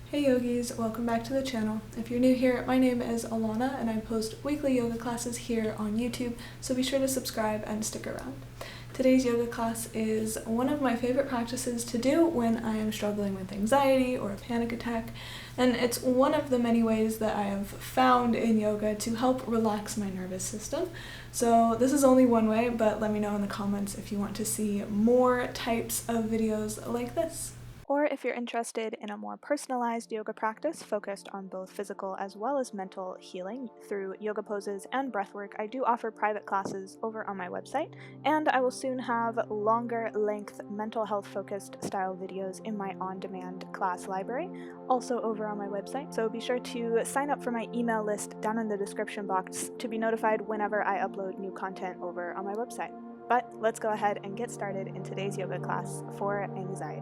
Hey yogis, welcome back to the channel. If you're new here, my name is Alauna and I post weekly yoga classes here on YouTube, so be sure to subscribe and stick around. Today's yoga class is one of my favorite practices to do when I am struggling with anxiety or a panic attack, and it's one of the many ways that I have found in yoga to help relax my nervous system. So this is only one way, but let me know in the comments if you want to see more types of videos like this. Or if you're interested in a more personalized yoga practice focused on both physical as well as mental healing through yoga poses and breathwork, I do offer private classes over on my website, and I will soon have longer length mental health focused style videos in my on-demand class library, also over on my website. So be sure to sign up for my email list down in the description box to be notified whenever I upload new content over on my website. But let's go ahead and get started in today's yoga class for anxiety.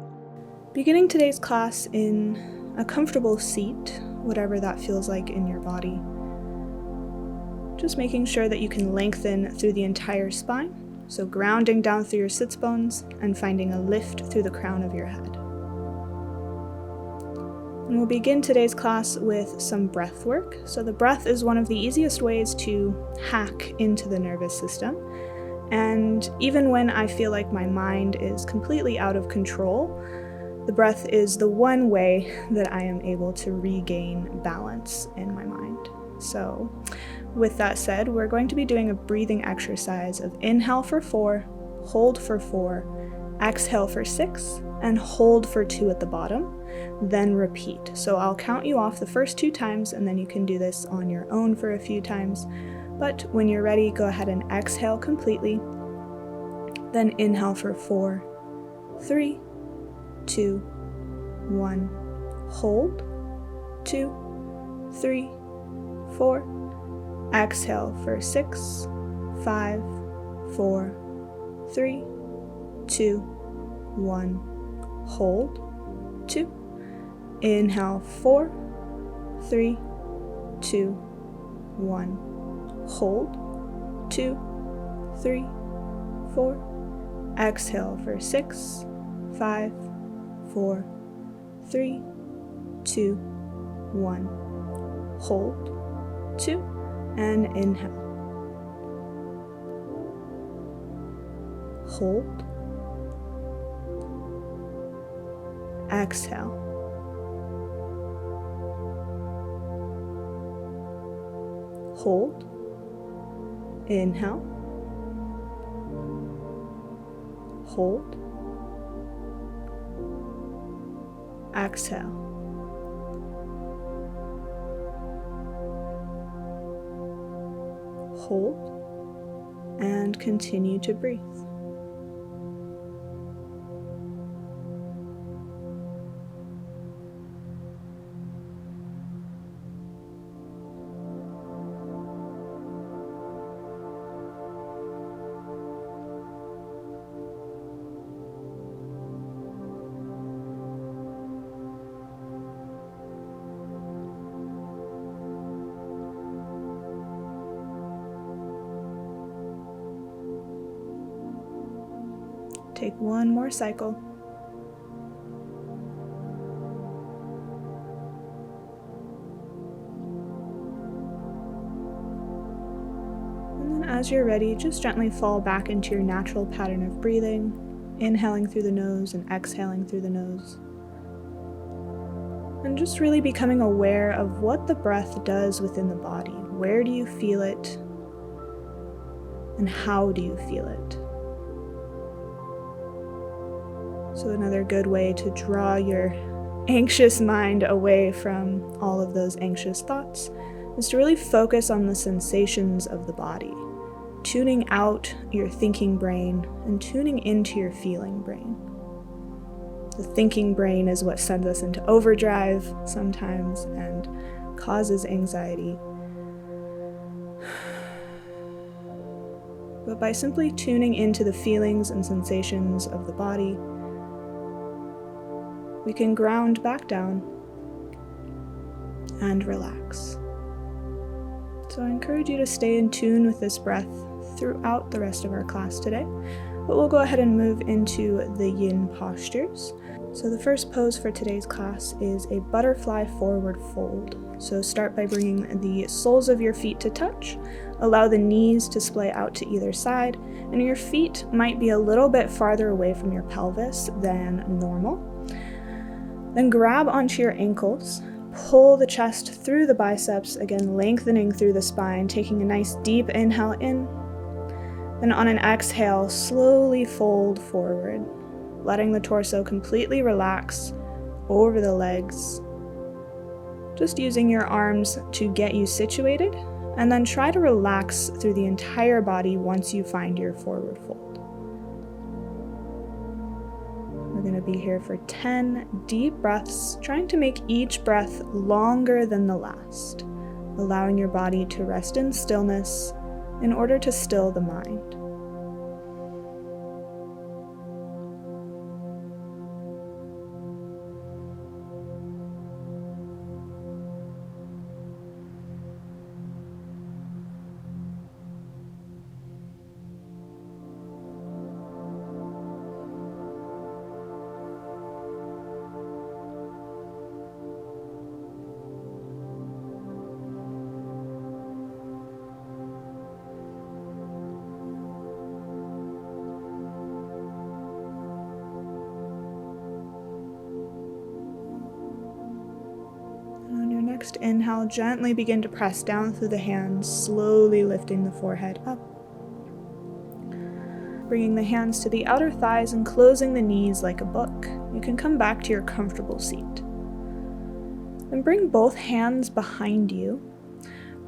Beginning today's class in a comfortable seat, whatever that feels like in your body. Just making sure that you can lengthen through the entire spine, so grounding down through your sits bones and finding a lift through the crown of your head. And we'll begin today's class with some breath work. So the breath is one of the easiest ways to hack into the nervous system. And even when I feel like my mind is completely out of control, the breath is the one way that I am able to regain balance in my mind. So with that said, we're going to be doing a breathing exercise of inhale for 4, hold for 4, exhale for 6, and hold for 2 at the bottom, then repeat. So I'll count you off the first 2 times, and then you can do this on your own for a few times. But when you're ready, go ahead and exhale completely, then inhale for 4, 3, 2, 1, hold, 2, 3, 4, exhale for 6, 5, 4, 3, 2, 1, hold, 2, inhale 4, 3, 2, 1, hold, 2, 3, 4, exhale for 6, 5, 4, 3, 2, 1, hold, 2, and inhale, hold, exhale, hold, inhale, hold, exhale, hold, and continue to breathe. Take one more cycle. And then as you're ready, just gently fall back into your natural pattern of breathing, inhaling through the nose and exhaling through the nose. And just really becoming aware of what the breath does within the body. Where do you feel it? And how do you feel it? So another good way to draw your anxious mind away from all of those anxious thoughts is to really focus on the sensations of the body, tuning out your thinking brain and tuning into your feeling brain. The thinking brain is what sends us into overdrive sometimes and causes anxiety. But by simply tuning into the feelings and sensations of the body, we can ground back down and relax. So I encourage you to stay in tune with this breath throughout the rest of our class today. But we'll go ahead and move into the yin postures. So the first pose for today's class is a butterfly forward fold. So start by bringing the soles of your feet to touch, allow the knees to splay out to either side, and your feet might be a little bit farther away from your pelvis than normal. Then grab onto your ankles, pull the chest through the biceps, again lengthening through the spine, taking a nice deep inhale in. Then on an exhale, slowly fold forward, letting the torso completely relax over the legs. Just using your arms to get you situated, and then try to relax through the entire body once you find your forward fold. We're going to be here for 10 deep breaths, trying to make each breath longer than the last, allowing your body to rest in stillness in order to still the mind. Next inhale, gently begin to press down through the hands, slowly lifting the forehead up. Bringing the hands to the outer thighs and closing the knees like a book. You can come back to your comfortable seat. Then bring both hands behind you.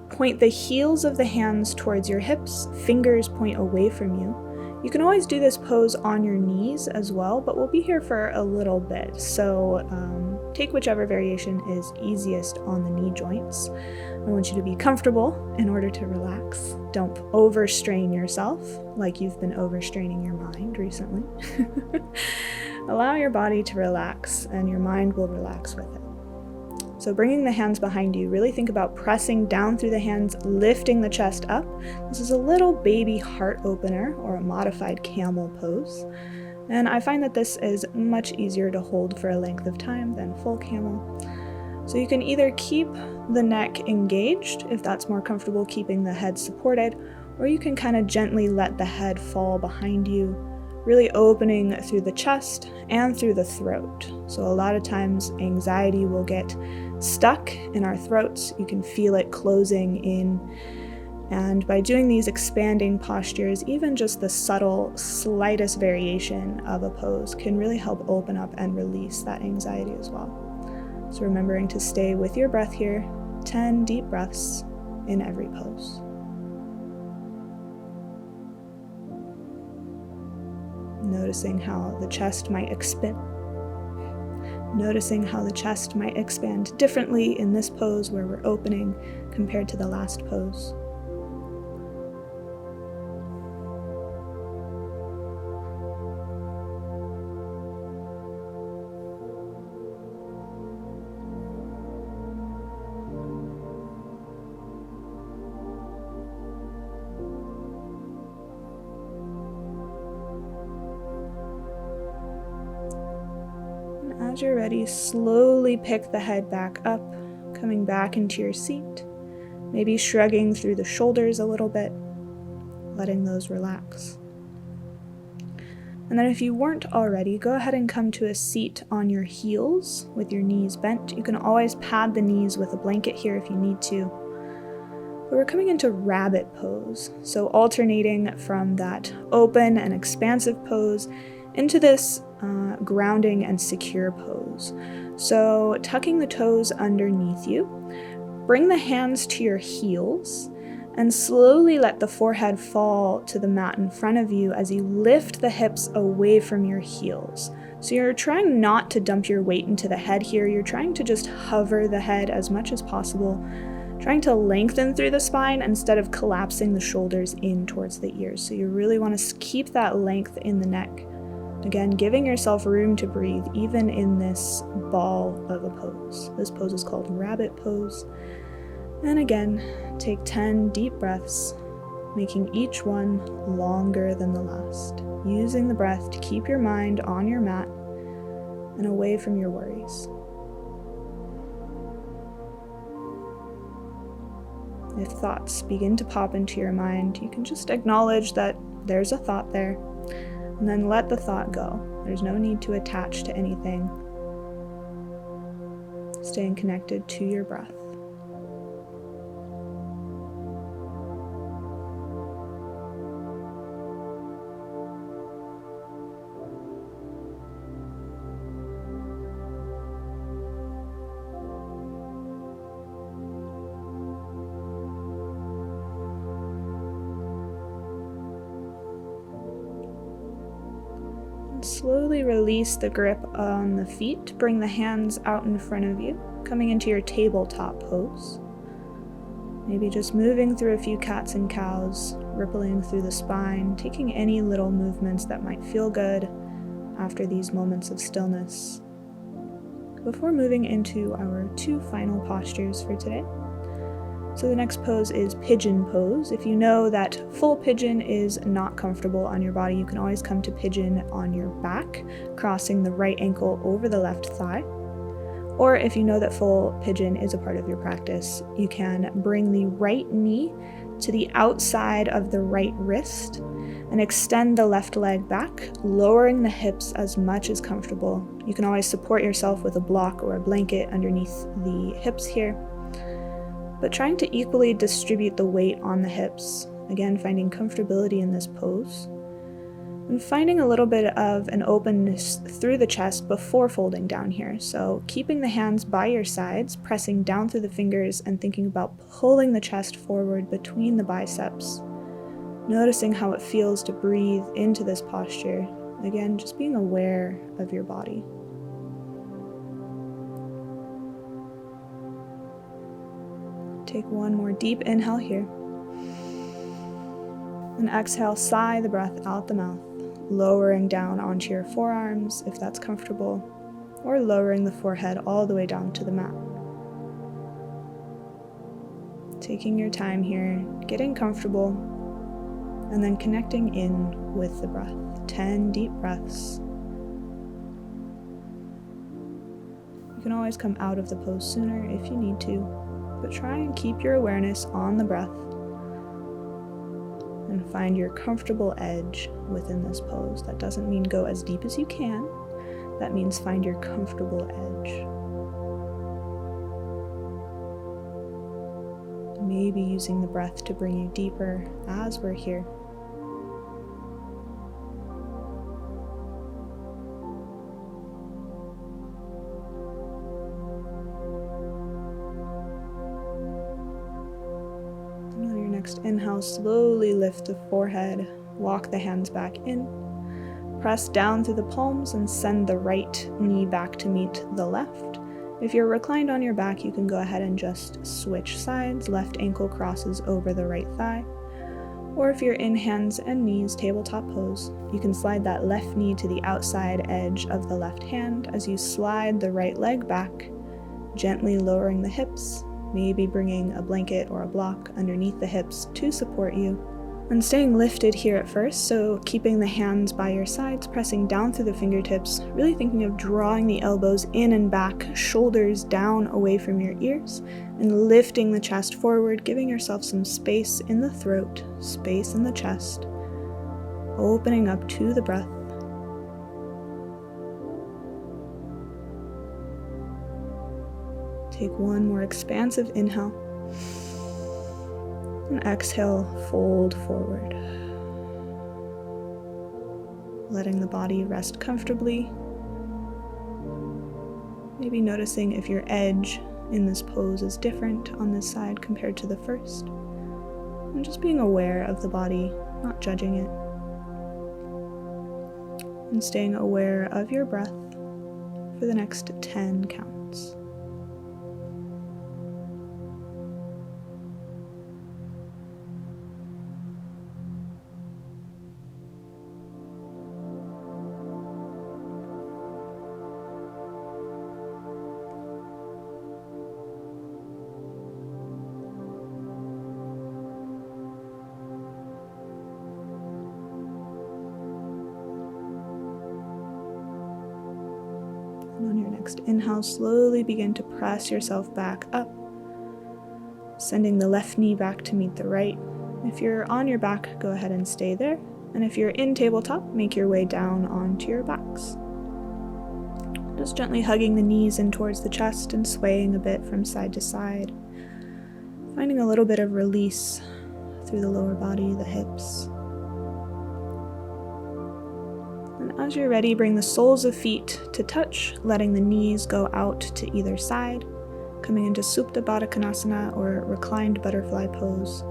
Point the heels of the hands towards your hips, fingers point away from you. You can always do this pose on your knees as well, but we'll be here for a little bit, so take whichever variation is easiest on the knee joints. I want you to be comfortable in order to relax. Don't overstrain yourself like you've been overstraining your mind recently. Allow your body to relax, and your mind will relax with it. So bringing the hands behind you, really think about pressing down through the hands, lifting the chest up. This is a little baby heart opener, or a modified camel pose. And I find that this is much easier to hold for a length of time than full camel. So you can either keep the neck engaged, if that's more comfortable keeping the head supported, or you can kind of gently let the head fall behind you, really opening through the chest and through the throat. So a lot of times anxiety will get stuck in our throats. You can feel it closing in. And by doing these expanding postures, even just the subtle, slightest variation of a pose can really help open up and release that anxiety as well. So remembering to stay with your breath here, 10 deep breaths in every pose. Noticing how the chest might expand. Noticing how the chest might expand differently in this pose where we're opening compared to the last pose. As you're ready, slowly pick the head back up, coming back into your seat, maybe shrugging through the shoulders a little bit, letting those relax. And then if you weren't already, go ahead and come to a seat on your heels with your knees bent. You can always pad the knees with a blanket here if you need to. But we're coming into rabbit pose, so alternating from that open and expansive pose into this grounding and secure pose. So tucking the toes underneath you, bring the hands to your heels, and slowly let the forehead fall to the mat in front of you as you lift the hips away from your heels. So you're trying not to dump your weight into the head here, you're trying to just hover the head as much as possible, trying to lengthen through the spine instead of collapsing the shoulders in towards the ears. So you really want to keep that length in the neck. Again, giving yourself room to breathe even in this ball of a pose. This pose is called rabbit pose. And again, take 10 deep breaths, making each one longer than the last. Using the breath to keep your mind on your mat and away from your worries. If thoughts begin to pop into your mind, you can just acknowledge that there's a thought there, and then let the thought go. There's no need to attach to anything. Staying connected to your breath. Slowly release the grip on the feet. Bring the hands out in front of you, coming into your tabletop pose. Maybe just moving through a few cats and cows, rippling through the spine, taking any little movements that might feel good after these moments of stillness. Before moving into our 2 final postures for today. So the next pose is Pigeon Pose. If you know that full pigeon is not comfortable on your body, you can always come to pigeon on your back, crossing the right ankle over the left thigh. Or if you know that full pigeon is a part of your practice, you can bring the right knee to the outside of the right wrist and extend the left leg back, lowering the hips as much as comfortable. You can always support yourself with a block or a blanket underneath the hips here, but trying to equally distribute the weight on the hips. Again, finding comfortability in this pose, and finding a little bit of an openness through the chest before folding down here. So keeping the hands by your sides, pressing down through the fingers and thinking about pulling the chest forward between the biceps. Noticing how it feels to breathe into this posture. Again, just being aware of your body. Take one more deep inhale here. And exhale, sigh the breath out the mouth, lowering down onto your forearms if that's comfortable, or lowering the forehead all the way down to the mat. Taking your time here, getting comfortable, and then connecting in with the breath. 10 deep breaths. You can always come out of the pose sooner if you need to, but try and keep your awareness on the breath and find your comfortable edge within this pose. That doesn't mean go as deep as you can. That means find your comfortable edge. Maybe using the breath to bring you deeper as we're here. Next inhale, slowly lift the forehead, walk the hands back in, press down through the palms and send the right knee back to meet the left. If you're reclined on your back, you can go ahead and just switch sides. Left ankle crosses over the right thigh. Or if you're in hands and knees, tabletop pose, you can slide that left knee to the outside edge of the left hand as you slide the right leg back, gently lowering the hips, maybe bringing a blanket or a block underneath the hips to support you. And staying lifted here at first, so keeping the hands by your sides, pressing down through the fingertips, really thinking of drawing the elbows in and back, shoulders down away from your ears, and lifting the chest forward, giving yourself some space in the throat, space in the chest, opening up to the breath. Take one more expansive inhale, and exhale, fold forward. Letting the body rest comfortably. Maybe noticing if your edge in this pose is different on this side compared to the first. And just being aware of the body, not judging it. And staying aware of your breath for the next 10 counts. next inhale, slowly begin to press yourself back up, sending the left knee back to meet the right. If you're on your back, go ahead and stay there. And if you're in tabletop, make your way down onto your backs. Just gently hugging the knees in towards the chest and swaying a bit from side to side. Finding a little bit of release through the lower body, the hips. And as you're ready, bring the soles of feet to touch, letting the knees go out to either side, coming into Supta Badaknasana or Reclined Butterfly Pose.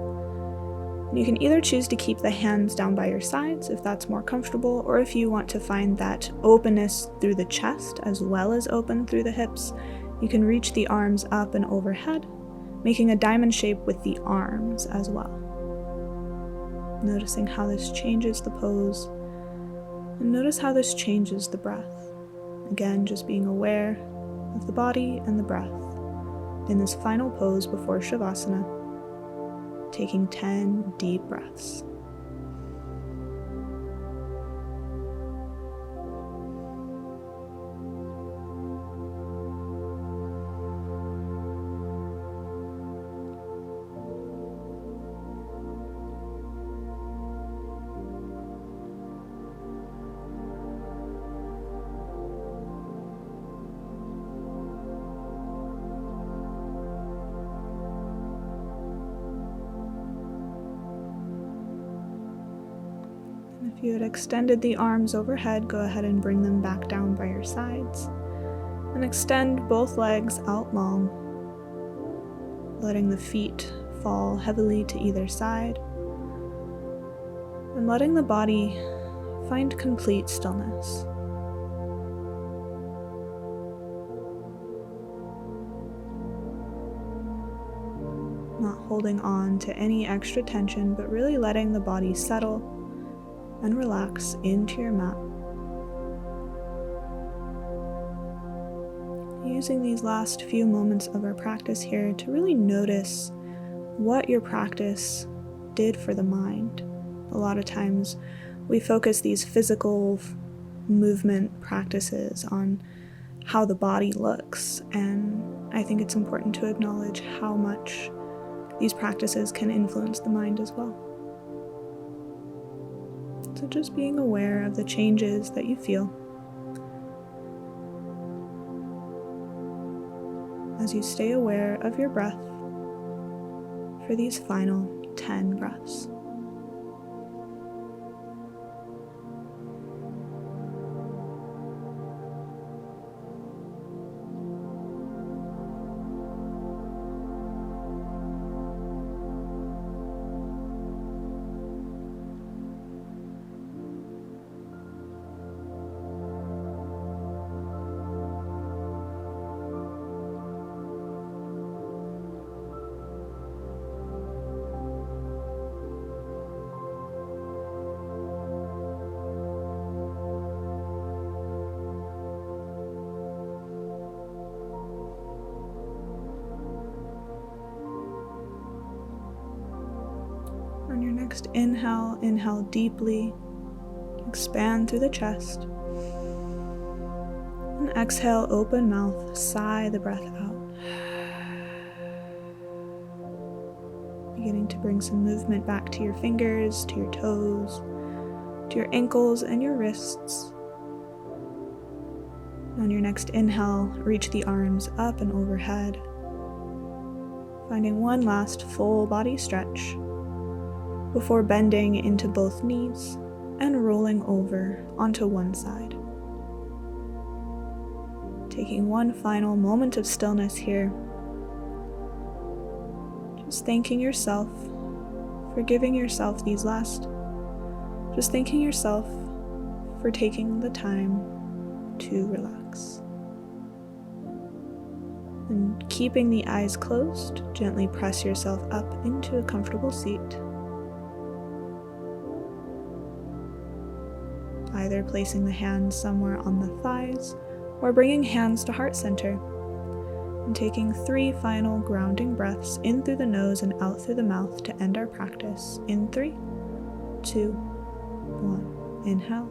And you can either choose to keep the hands down by your sides if that's more comfortable, or if you want to find that openness through the chest as well as open through the hips, you can reach the arms up and overhead, making a diamond shape with the arms as well. Noticing how this changes the pose, and notice how this changes the breath. Again, just being aware of the body and the breath in this final pose before Shavasana, taking 10 deep breaths. If you had extended the arms overhead, go ahead and bring them back down by your sides. And extend both legs out long, letting the feet fall heavily to either side, and letting the body find complete stillness. Not holding on to any extra tension, but really letting the body settle and relax into your mat. Using these last few moments of our practice here to really notice what your practice did for the mind. A lot of times we focus these physical movement practices on how the body looks, and I think it's important to acknowledge how much these practices can influence the mind as well. So just being aware of the changes that you feel as you stay aware of your breath for these final 10 breaths. On your next inhale, inhale deeply, expand through the chest. And exhale, open mouth, sigh the breath out. Beginning to bring some movement back to your fingers, to your toes, to your ankles and your wrists. On your next inhale, reach the arms up and overhead, finding one last full body stretch before bending into both knees and rolling over onto one side. Taking one final moment of stillness here, just thanking yourself for giving yourself these last, just thanking yourself for taking the time to relax. And keeping the eyes closed, gently press yourself up into a comfortable seat. Either placing the hands somewhere on the thighs or bringing hands to heart center. And taking 3 final grounding breaths in through the nose and out through the mouth to end our practice. In 3, 2, 1. Inhale.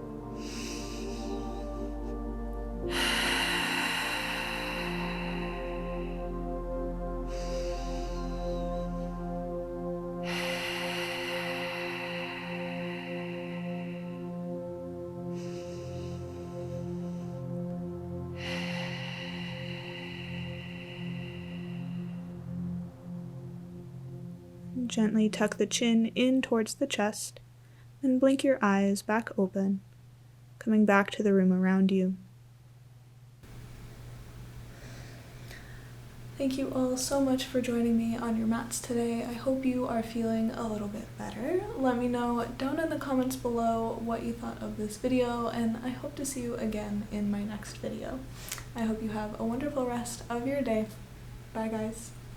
Gently tuck the chin in towards the chest and blink your eyes back open, coming back to the room around you. Thank you all so much for joining me on your mats today. I hope you are feeling a little bit better. Let me know down in the comments below what you thought of this video, and I hope to see you again in my next video. I hope you have a wonderful rest of your day. Bye guys.